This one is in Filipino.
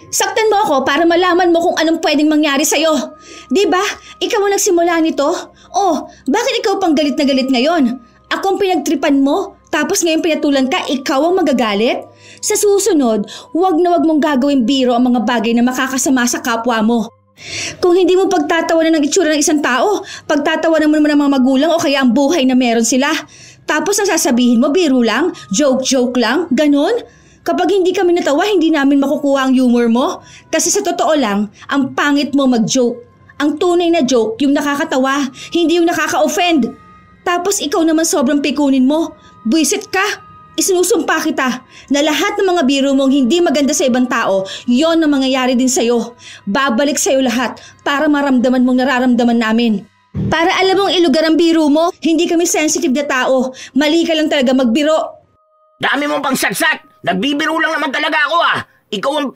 Saktan mo ako para malaman mo kung anong pwedeng mangyari sa'yo. Di ba? Ikaw ang nagsimula nito? Oh, bakit ikaw pang galit na galit ngayon? Ako ang pinagtripan mo, tapos ngayon pinatulan ka, ikaw ang magagalit? Sa susunod, huwag na huwag mong gagawin biro ang mga bagay na makakasama sa kapwa mo. Kung hindi mo pagtatawanan ng itsura ng isang tao, pagtatawanan mo naman ng mga magulang o kaya ang buhay na meron sila. Tapos ang sasabihin mo, biro lang, joke-joke lang, ganun? Kapag hindi kami natawa, hindi namin makukuha ang humor mo. Kasi sa totoo lang, ang pangit mo mag-joke. Ang tunay na joke, yung nakakatawa, hindi yung nakaka-offend. Tapos ikaw naman sobrang pikunin mo. Buisit ka. Isinusumpa kita na lahat ng mga biro mong hindi maganda sa ibang tao, yon ang mangyayari din sa'yo. Babalik sa'yo lahat para maramdaman mong nararamdaman namin. Para alam mong ilugar ang biro mo, hindi kami sensitive na tao. Mali ka lang talaga magbiro. Dami mong pang satsat! Nagbibiro lang naman talaga ako ah! Ikaw ang